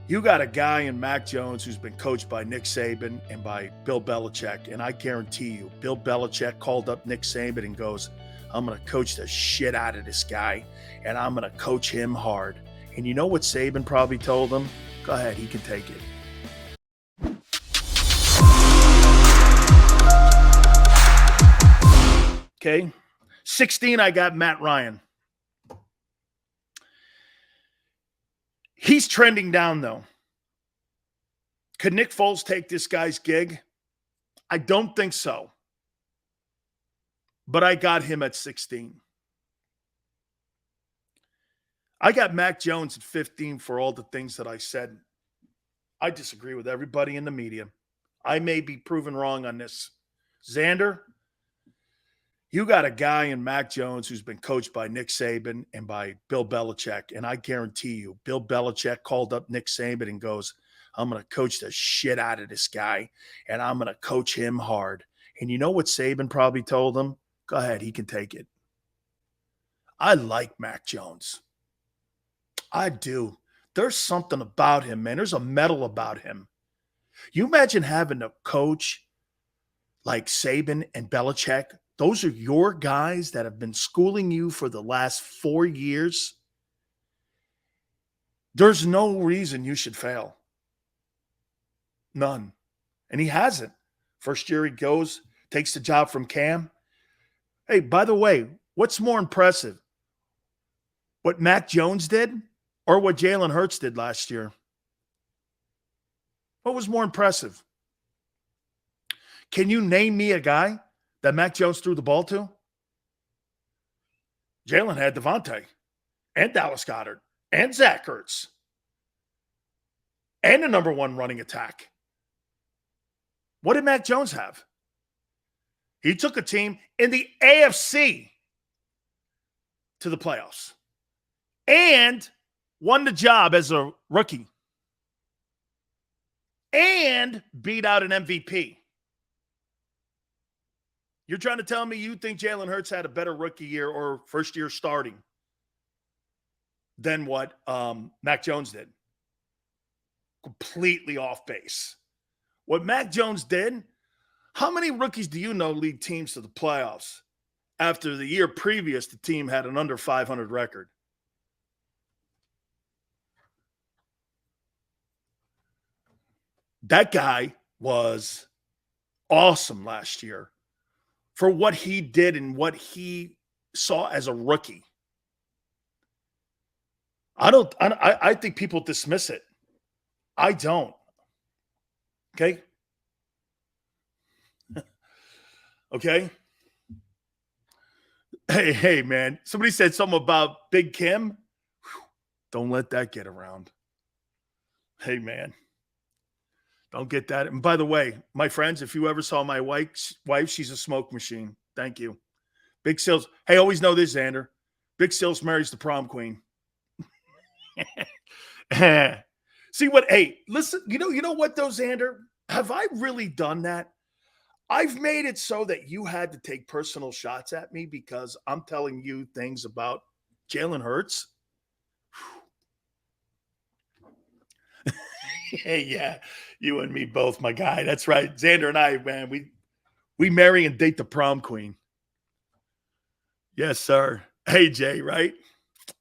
You got a guy in Mac Jones who's been coached by Nick Saban and by Bill Belichick. And I guarantee you, Bill Belichick called up Nick Saban and goes, I'm going to coach the shit out of this guy, and I'm going to coach him hard. And you know what Saban probably told him? Go ahead, he can take it. Okay. 16, I got Matt Ryan. He's trending down, though. Could Nick Foles take this guy's gig? I don't think so. But I got him at 16. I got Mac Jones at 15 for all the things that I said. I disagree with everybody in the media. I may be proven wrong on this. Xander, you got a guy in Mac Jones who's been coached by Nick Saban and by Bill Belichick. And I guarantee you, Bill Belichick called up Nick Saban and goes, I'm going to coach the shit out of this guy, and I'm going to coach him hard. And you know what Saban probably told him? Go ahead, he can take it. I like Mac Jones. I do. There's something about him, man. There's a metal about him. You imagine having a coach like Saban and Belichick. Those are your guys that have been schooling you for the last 4 years. There's no reason you should fail. None. And he hasn't. First year he goes, takes the job from Cam. Hey, by the way, what's more impressive? What Mac Jones did or what Jalen Hurts did last year? What was more impressive? Can you name me a guy that Mac Jones threw the ball to? Jalen had Devontae and Dallas Goedert and Zach Ertz and the number one running attack. What did Mac Jones have? He took a team in the AFC to the playoffs and won the job as a rookie and beat out an MVP. You're trying to tell me you think Jalen Hurts had a better rookie year or first year starting than what Mac Jones did? Completely off base. What Mac Jones did, how many rookies do you know lead teams to the playoffs after the year previous the team had an under 500 record? That guy was awesome last year for what he did and what he saw as a rookie. I think people dismiss it. I don't. Okay? Okay? Hey, man. Somebody said something about Big Kim. Whew, don't let that get around. Hey, man. Don't get that. And by the way, my friends, if you ever saw my wife, she's a smoke machine. Thank you. Big Sills. Hey, always know this, Xander. Big Sills marries the prom queen. See what? Hey, listen. You know what, though, Xander? Have I really done that? I've made it so that you had to take personal shots at me because I'm telling you things about Jalen Hurts. Hey, yeah, you and me both, my guy. That's right. Xander and I, man, we marry and date the prom queen. Yes, sir. Hey, Jay, right?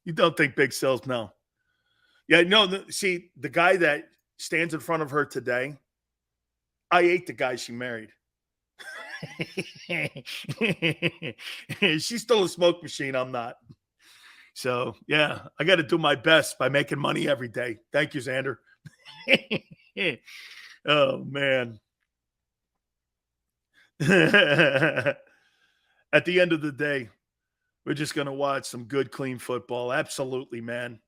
You don't think Big Sills? No. Yeah, no, see, the guy that stands in front of her today, I ate the guy she married. She's still a smoke machine. I'm not. So, yeah, I got to do my best by making money every day. Thank you, Xander. Oh, man. At the end of the day, we're just going to watch some good, clean football. Absolutely, man.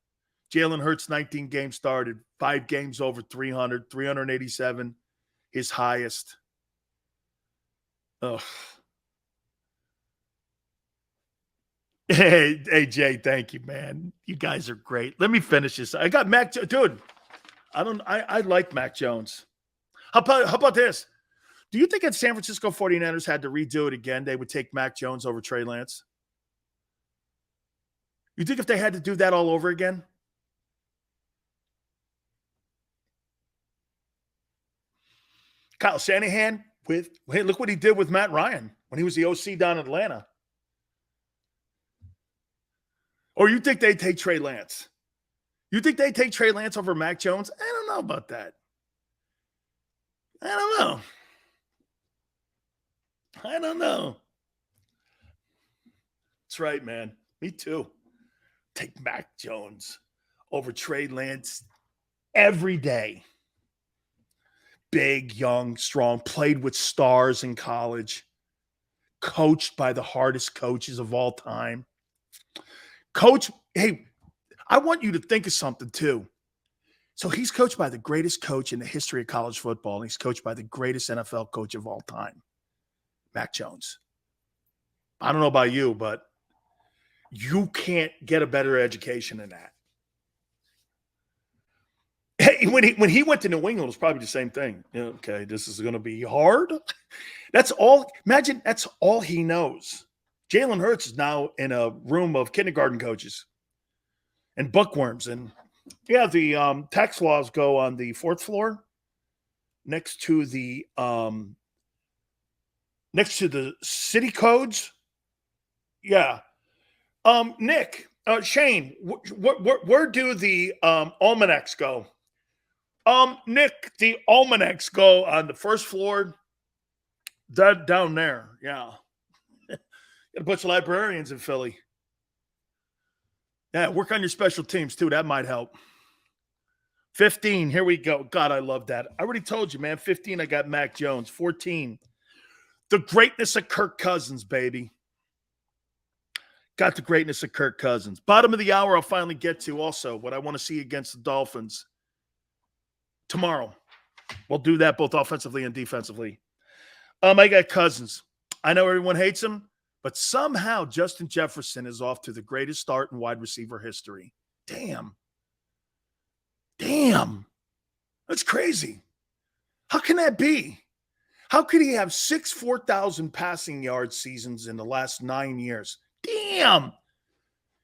Jalen Hurts, 19 games started, 5 games over 300, 387, his highest. Oh. Hey, Jay, thank you, man. You guys are great. Let me finish this. I got Mac, dude. I like Mac Jones. How about this? Do you think if San Francisco 49ers had to redo it again, they would take Mac Jones over Trey Lance? You think if they had to do that all over again? Kyle Shanahan hey, look what he did with Matt Ryan when he was the OC down in Atlanta. Or you think they'd take Trey Lance? You think they'd take Trey Lance over Mac Jones? I don't know about that. I don't know. That's right, man. Me too. Take Mac Jones over Trey Lance every day. Big, young, strong, played with stars in college, coached by the hardest coaches of all time. Hey, I want you to think of something too. So he's coached by the greatest coach in the history of college football, and he's coached by the greatest NFL coach of all time, Mac Jones. I don't know about you, but you can't get a better education than that. Hey, when he went to New England, it was probably the same thing. Okay, this is going to be hard. That's all. Imagine that's all he knows. Jalen Hurts is now in a room of kindergarten coaches and bookworms. And yeah, the tax laws go on the 4th floor next to the city codes. Yeah. Nick, Shane, where do the almanacs go? Nick, the almanacs go on the 1st floor. That down there, yeah. Got a bunch of librarians in Philly. Yeah, work on your special teams too. That might help. 15, here we go. God, I love that. I already told you, man. 15, I got Mac Jones. 14, the greatness of Kirk Cousins, baby. Got the greatness of Kirk Cousins. Bottom of the hour, I'll finally get to also what I want to see against the Dolphins tomorrow. We'll do that both offensively and defensively. I got Cousins. I know everyone hates him, but somehow Justin Jefferson is off to the greatest start in wide receiver history. Damn. That's crazy. How can that be? How could he have 6 4,000 passing yard seasons in the last 9 years? Damn.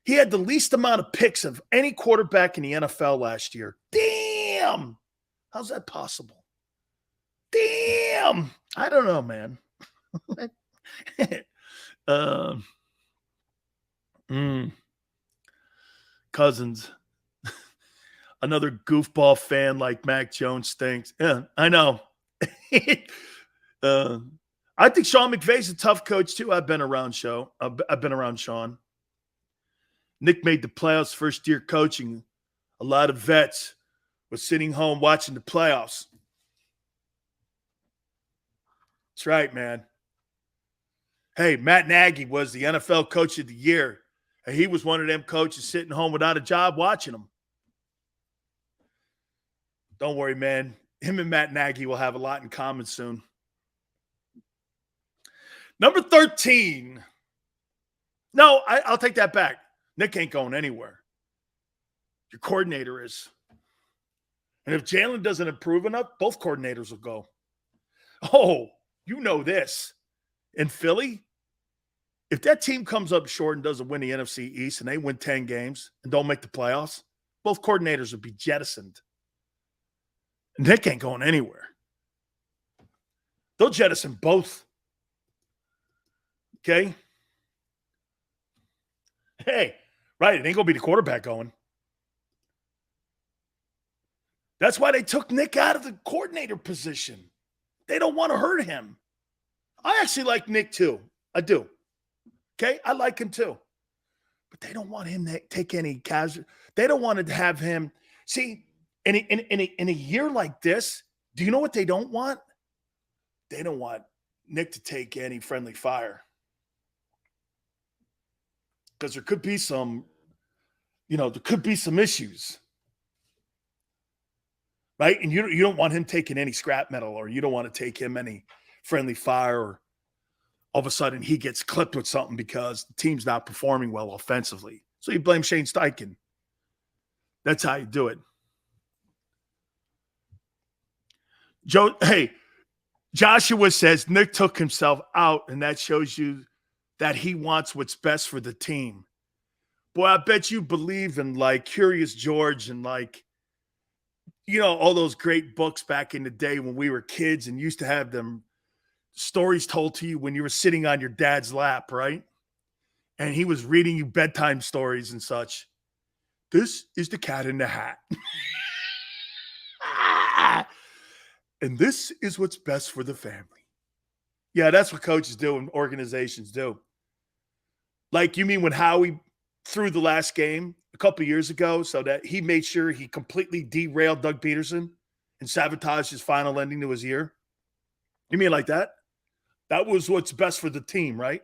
He had the least amount of picks of any quarterback in the NFL last year. Damn. How's that possible? Damn. I don't know, man. Cousins. Another goofball fan like Mac Jones stinks. Yeah, I know. I think Sean McVay's a tough coach too. I've been around Sean. Nick made the playoffs first year coaching. A lot of vets were sitting home watching the playoffs. That's right, man. Hey, Matt Nagy was the NFL coach of the year. And he was one of them coaches sitting home without a job watching them. Don't worry, man. Him and Matt Nagy will have a lot in common soon. Number 13. No, I'll take that back. Nick ain't going anywhere. Your coordinator is. And if Jalen doesn't improve enough, both coordinators will go. Oh, you know this. In Philly, if that team comes up short and doesn't win the NFC East and they win 10 games and don't make the playoffs, both coordinators will be jettisoned. Nick ain't going anywhere. They'll jettison both. Okay? Hey, right, it ain't going to be the quarterback going. That's why they took Nick out of the coordinator position. They don't want to hurt him. I actually like Nick too. I do. Okay? I like him too. But they don't want him to take any casual. They don't want to have him. See, in a year like this, do you know what they don't want? They don't want Nick to take any friendly fire. Because there could be some issues. Right? And you don't want him taking any scrap metal, or you don't want to take him any friendly fire, or all of a sudden he gets clipped with something because the team's not performing well offensively. So you blame Shane Steichen. That's how you do it. Joshua says Nick took himself out, and that shows you that he wants what's best for the team. Boy, I bet you believe in like Curious George and like all those great books back in the day when we were kids and used to have them stories told to you when you were sitting on your dad's lap, right? And he was reading you bedtime stories and such. This is the cat in the hat. And this is what's best for the family. Yeah, that's what coaches do and organizations do. Like, you mean when Howie threw the last game a couple of years ago so that he made sure he completely derailed Doug Peterson and sabotaged his final ending to his year? You mean like that? That was what's best for the team, right?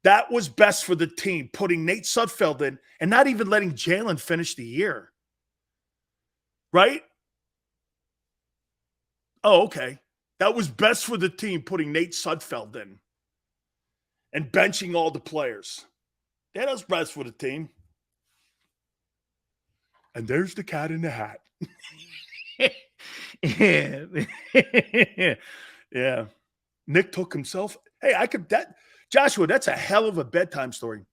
That was best for the team, putting Nate Sudfeld in and not even letting Jalen finish the year. Right? Oh, okay. That was best for the team, putting Nate Sudfeld in and benching all the players. Yeah, that was best for the team. And there's the cat in the hat. Yeah. Yeah. Nick took himself. Hey, Joshua, that's a hell of a bedtime story.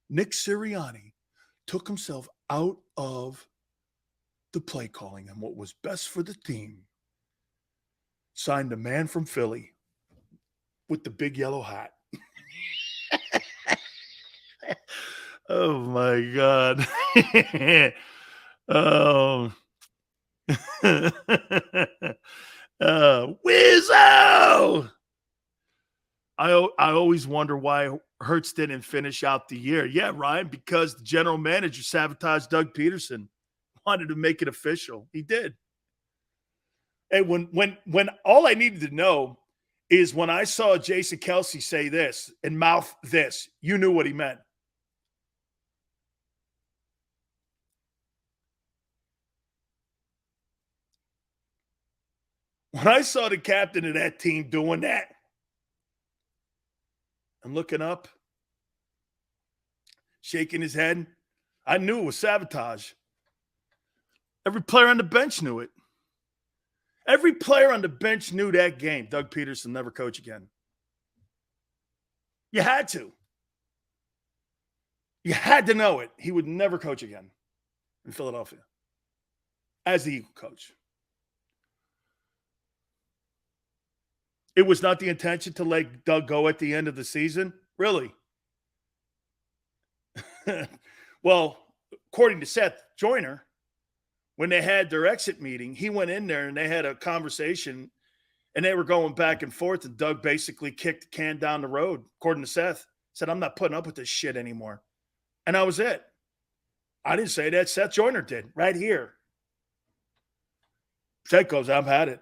Nick Sirianni took himself out of the play calling and what was best for the team. Signed a man from Philly with the big yellow hat. Oh, my God. Oh. Wizzo! I always wonder why Hurts didn't finish out the year. Yeah, Ryan, because the general manager sabotaged Doug Peterson. Wanted to make it official. He did. And when all I needed to know is when I saw Jason Kelsey say this and mouth this, you knew what he meant. When I saw the captain of that team doing that, I'm looking up, shaking his head, I knew it was sabotage. Every player on the bench knew it. Every player on the bench knew that game. Doug Peterson never coach again. You had to. You had to know it. He would never coach again in Philadelphia as the Eagle coach. It was not the intention to let Doug go at the end of the season? Really? Well, according to Seth Joyner, when they had their exit meeting, he went in there and they had a conversation and they were going back and forth, and Doug basically kicked the can down the road, according to Seth. Said, I'm not putting up with this shit anymore. And that was it. I didn't say that. Seth Joyner did right here. Seth goes, I've had it.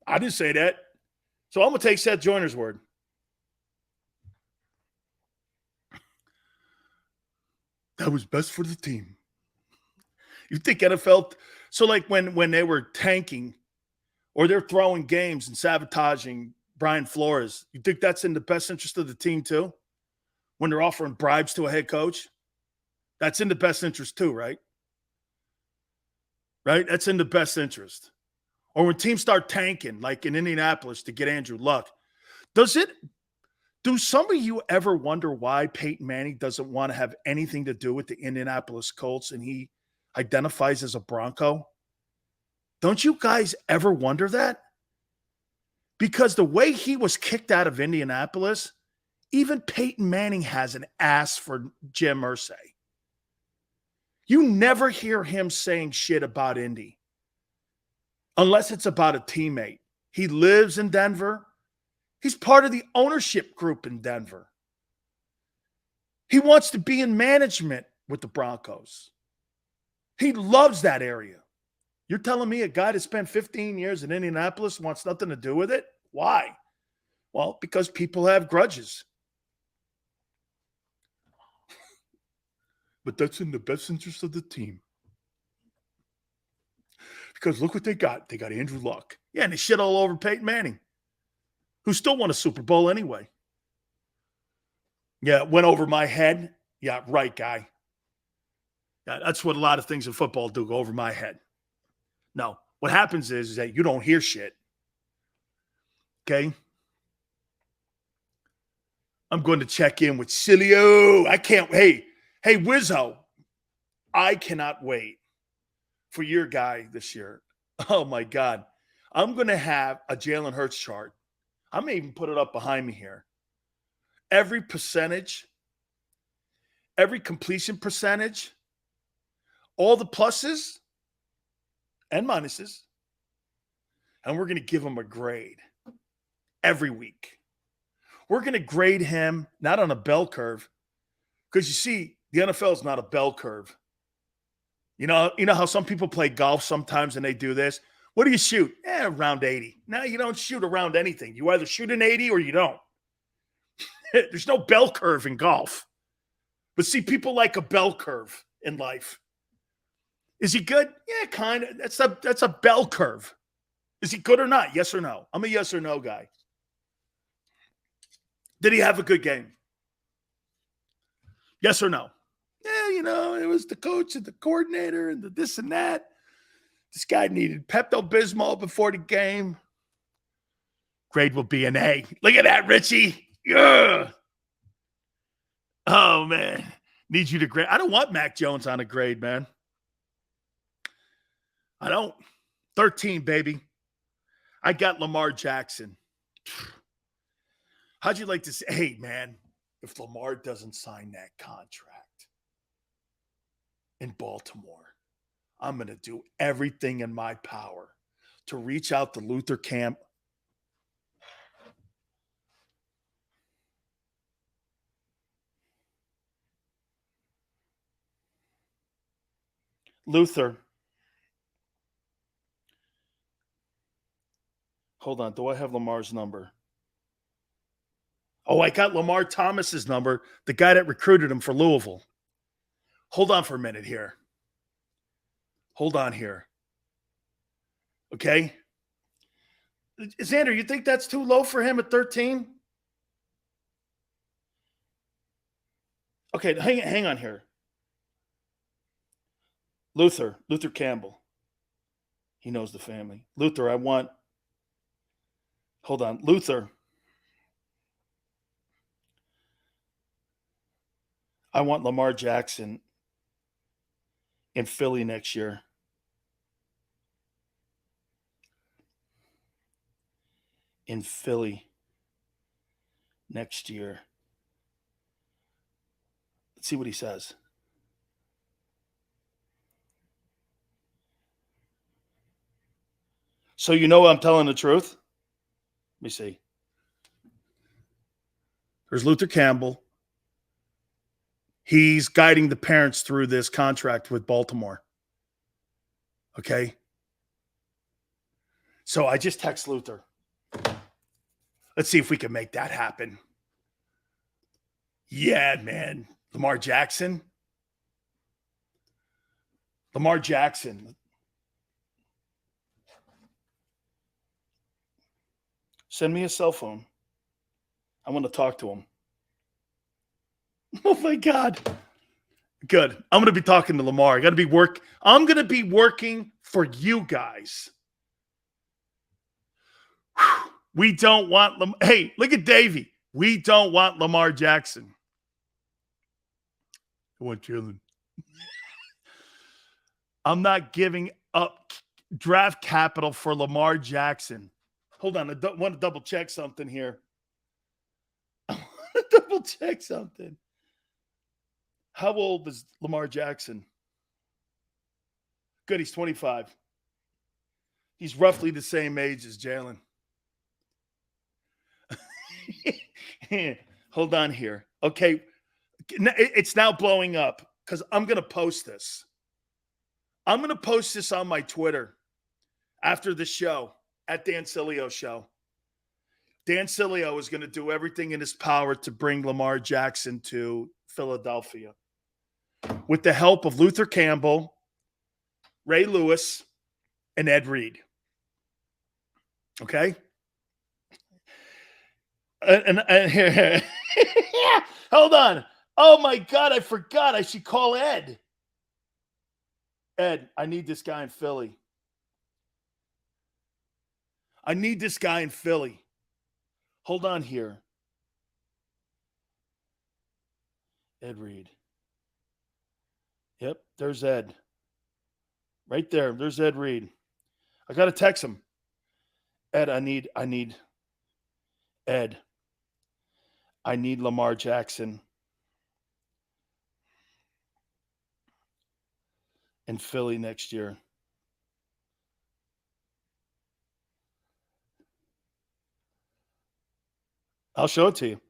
I didn't say that. So I'm going to take Seth Joyner's word. That was best for the team. You think NFL – so like when they were tanking or they're throwing games and sabotaging Brian Flores, you think that's in the best interest of the team too? When they're offering bribes to a head coach? That's in the best interest too, right? Right? That's in the best interest. Or when teams start tanking, like in Indianapolis to get Andrew Luck, do some of you ever wonder why Peyton Manning doesn't want to have anything to do with the Indianapolis Colts and he identifies as a Bronco? Don't you guys ever wonder that? Because the way he was kicked out of Indianapolis, even Peyton Manning has an ass for Jim Irsay. You never hear him saying shit about Indy unless it's about a teammate. He lives in Denver. He's part of the ownership group in Denver. He wants to be in management with the Broncos. He loves that area. You're telling me a guy that spent 15 years in Indianapolis wants nothing to do with it? Why? Well, because people have grudges. But that's in the best interest of the team. Because look what they got. They got Andrew Luck. Yeah, and they shit all over Peyton Manning, who still won a Super Bowl anyway. Yeah, it went over my head. Yeah, right, guy. Yeah, that's what a lot of things in football do, go over my head. No, what happens is that you don't hear shit. Okay? I'm going to check in with Sileo. I can't. Hey, Wizzo. I cannot wait for your guy this year. Oh my God. I'm going to have a Jalen Hurts chart. I may even put it up behind me here. Every percentage, every completion percentage, all the pluses and minuses, and we're going to give him a grade every week. We're going to grade him not on a bell curve, because you see, the NFL is not a bell curve. You know how some people play golf sometimes and they do this? What do you shoot? Around 80. No, you don't shoot around anything. You either shoot an 80 or you don't. There's no bell curve in golf. But see, people like a bell curve in life. Is he good? Yeah, kind of. That's a bell curve. Is he good or not? Yes or no? I'm a yes or no guy. Did he have a good game? Yes or no? Yeah, it was the coach and the coordinator and the this and that. This guy needed Pepto-Bismol before the game. Grade will be an A. Look at that, Richie. Yeah. Oh, man. Need you to grade. I don't want Mac Jones on a grade, man. I don't. 13, baby. I got Lamar Jackson. How'd you like to say, hey, man, if Lamar doesn't sign that contract in Baltimore, I'm going to do everything in my power to reach out to Luther Camp. Luther. Hold on. Do I have Lamar's number? Oh, I got Lamar Thomas's number, the guy that recruited him for Louisville. Hold on for a minute here. Hold on here. Okay? Xander, you think that's too low for him at 13? Okay, hang on here. Luther Campbell. He knows the family. Luther, hold on. Luther, I want Lamar Jackson in Philly next year. In Philly next year. Let's see what he says. So you know I'm telling the truth? Let me see. There's Luther Campbell. He's guiding the parents through this contract with Baltimore. Okay? So I just text Luther. Let's see if we can make that happen. Yeah, man. Lamar Jackson. Send me a cell phone. I want to talk to him. Oh, my God. Good. I'm going to be talking to Lamar. I'm going to be working for you guys. Whew. We don't want Hey, look at Davey. We don't want Lamar Jackson. I want Jalen. I'm not giving up draft capital for Lamar Jackson. Hold on. I want to double check something here. How old is Lamar Jackson? Good. He's 25. He's roughly the same age as Jalen. Hold on here. Okay. It's now blowing up because I'm going to post this. I'm going to post this on my Twitter after the show at Dan Sileo Show. Dan Sileo is going to do everything in his power to bring Lamar Jackson to Philadelphia with the help of Luther Campbell, Ray Lewis, and Ed Reed. Okay? And hold on. Oh, my God, I forgot. I should call Ed. Ed, I need this guy in Philly. Hold on here. Ed Reed. Yep, there's Ed. Right there. There's Ed Reed. I got to text him. Ed, Ed, I need Lamar Jackson in Philly next year. I'll show it to you.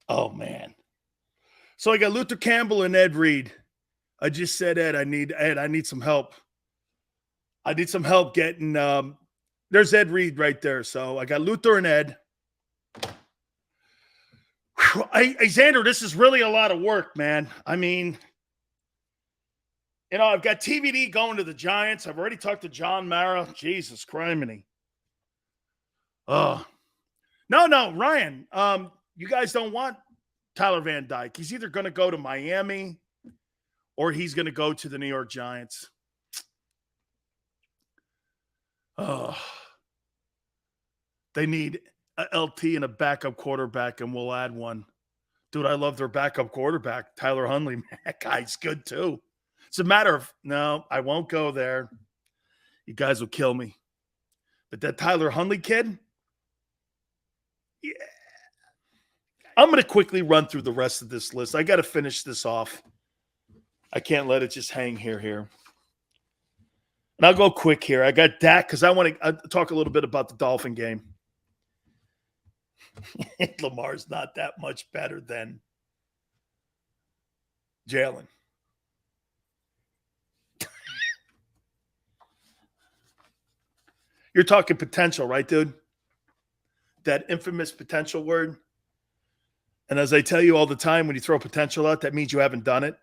Oh, man. So I got Luther Campbell and Ed Reed. I just said, Ed, I need some help. I need some help getting there's Ed Reed right there. So I got Luther and Ed. Hey, Xander, this is really a lot of work, man. I mean, I've got TBD going to the Giants. I've already talked to John Mara. Jesus criminy. Oh. No, Ryan. You guys don't want Tyler Van Dyke. He's either going to go to Miami or he's going to go to the New York Giants. Oh. They need a LT and a backup quarterback, and we'll add one. Dude, I love their backup quarterback, Tyler Huntley. Man, that guy's good too. It's a matter of, no, I won't go there. You guys will kill me. But that Tyler Huntley kid, yeah. I'm going to quickly run through the rest of this list. I got to finish this off. I can't let it just hang here. And I'll go quick here. I got Dak because I want to talk a little bit about the Dolphin game. Lamar's not that much better than Jalen. You're talking potential, right, dude? That infamous potential word. And as I tell you all the time, when you throw potential out, that means you haven't done it.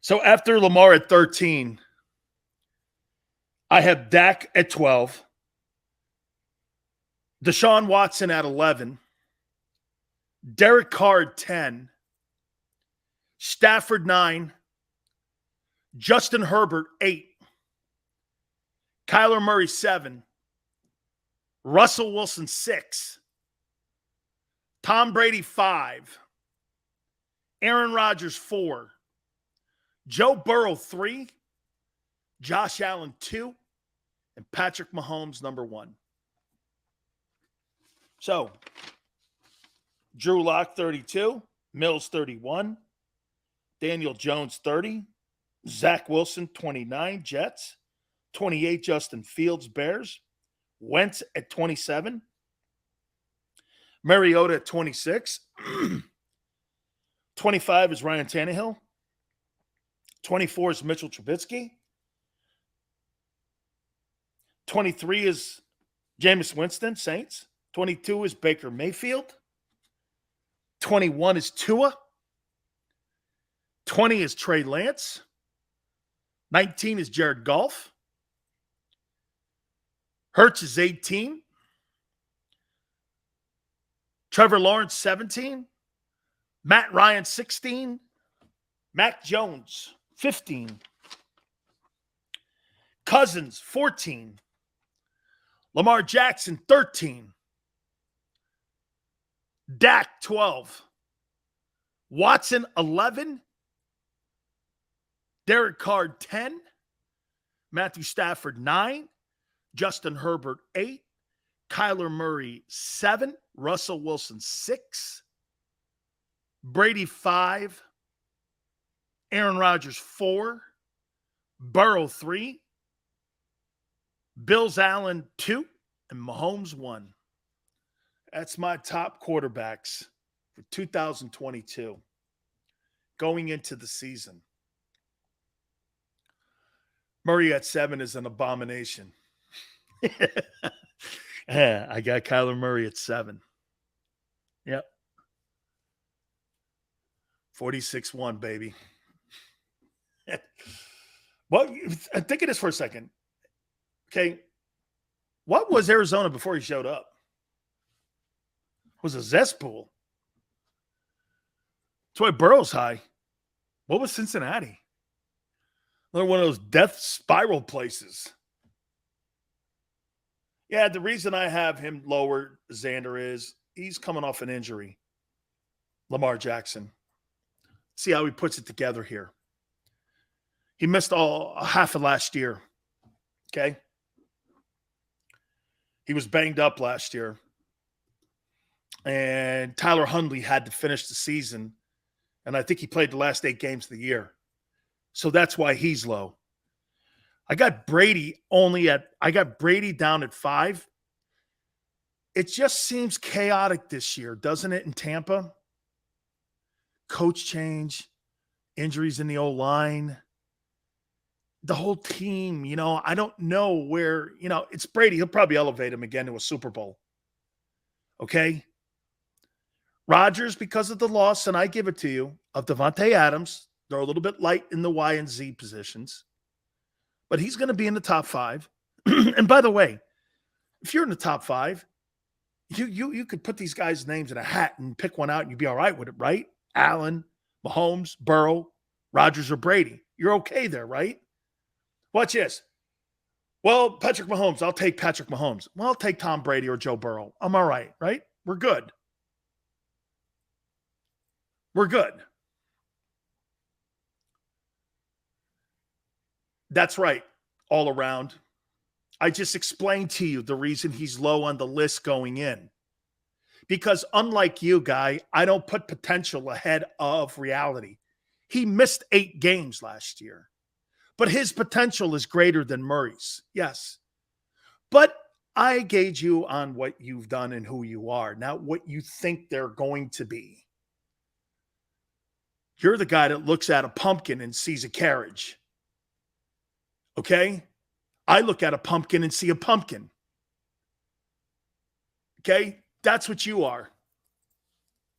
So after Lamar at 13, I have Dak at 12, Deshaun Watson at 11, Derek Carr at 10, Stafford 9, Justin Herbert 8, Kyler Murray 7, Russell Wilson 6, Tom Brady 5, Aaron Rodgers 4, Joe Burrow 3, Josh Allen 2, and Patrick Mahomes number 1. So, Drew Lock 32, Mills 31, Daniel Jones 30, Zach Wilson 29, Jets, 28 Justin Fields, Bears, Wentz at 27, Mariota at 26, 25 is Ryan Tannehill, 24 is Mitchell Trubisky, 23 is Jameis Winston, Saints, 22 is Baker Mayfield, 21 is Tua, 20 is Trey Lance, 19 is Jared Goff, Hurts is 18, Trevor Lawrence 17, Matt Ryan 16, Mac Jones 15, Cousins 14, Lamar Jackson 13, Dak 12, Watson 11, Derek Carr 10, Matthew Stafford 9, Justin Herbert 8, Kyler Murray 7, Russell Wilson 6, Brady 5, Aaron Rodgers 4, Burrow 3, Bills Allen 2, and Mahomes 1. That's my top quarterbacks for 2022 going into the season. Murray at 7 is an abomination. Yeah, I got Kyler Murray at 7. Yep. 46-1, baby. Well, think of this for a second. Okay. What was Arizona before he showed up? It was a cesspool. That's why Burrow's high. What was Cincinnati? Another one of those death spiral places. Yeah, the reason I have him lower, Xander, is he's coming off an injury. Lamar Jackson. See how he puts it together here. He missed all half of last year. Okay. He was banged up last year. And Tyler Huntley had to finish the season. And I think he played the last 8 games of the year. So that's why he's low. I got Brady down at 5. It just seems chaotic this year, doesn't it, in Tampa? Coach change, injuries in the O-line, the whole team, I don't know where, it's Brady. He'll probably elevate him again to a Super Bowl. Okay? Rodgers, because of the loss, and I give it to you, of Devontae Adams, they're a little bit light in the Y and Z positions, but he's going to be in the top 5. And by the way, if you're in the top 5, you could put these guys' names in a hat and pick one out and you'd be all right with it, right? Allen, Mahomes, Burrow, Rodgers, or Brady. You're okay there, right? Watch this. Well, Patrick Mahomes, I'll take Patrick Mahomes. Well, I'll take Tom Brady or Joe Burrow. I'm all right, right? We're good. We're good. That's right, all around. I just explained to you the reason he's low on the list going in. Because unlike you, Guy, I don't put potential ahead of reality. He missed 8 games last year. But his potential is greater than Murray's. Yes. But I gauge you on what you've done and who you are, not what you think they're going to be. You're the guy that looks at a pumpkin and sees a carriage. Okay? I look at a pumpkin and see a pumpkin. Okay? That's what you are.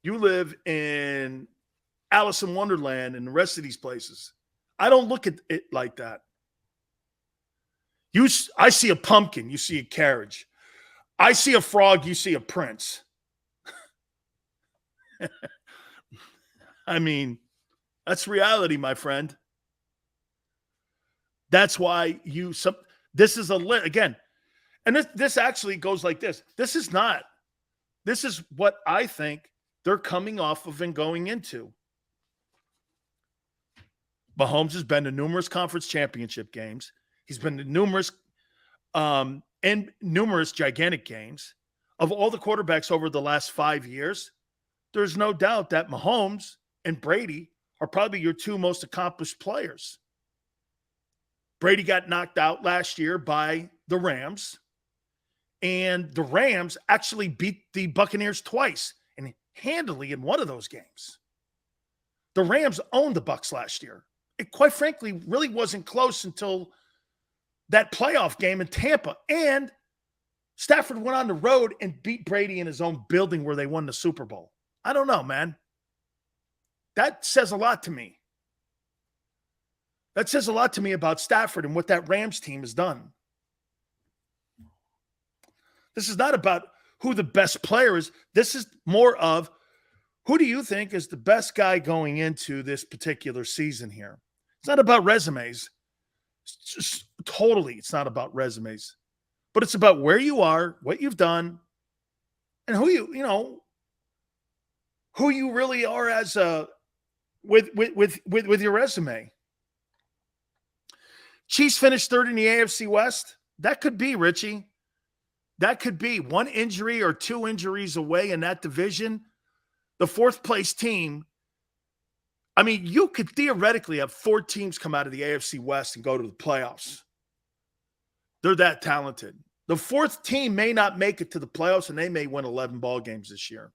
You live in Alice in Wonderland and the rest of these places. I don't look at it like that. I see a pumpkin, you see a carriage. I see a frog, you see a prince. I mean, that's reality, my friend. That's why this is again, and this actually goes like this. This is what I think they're coming off of and going into. Mahomes has been to numerous conference championship games. He's been to numerous gigantic games. Of all the quarterbacks over the last 5 years, there's no doubt that Mahomes and Brady are probably your 2 most accomplished players. Brady got knocked out last year by the Rams, and the Rams actually beat the Buccaneers twice and handily in one of those games. The Rams owned the Bucs last year. It, quite frankly, really wasn't close until that playoff game in Tampa. And Stafford went on the road and beat Brady in his own building where they won the Super Bowl. I don't know, man. That says a lot to me. That says a lot to me about Stafford and what that Rams team has done. This is not about who the best player is. This is more of who do you think is the best guy going into this particular season here? It's not about resumes. It's not about resumes. But it's about where you are, what you've done, and who you really are as with your resume. Chiefs finished 3rd in the AFC West. That could be, Richie. That could be 1 injury or 2 injuries away in that division. The 4th place team, I mean, you could theoretically have 4 teams come out of the AFC West and go to the playoffs. They're that talented. The 4th team may not make it to the playoffs, and they may win 11 ball games this year.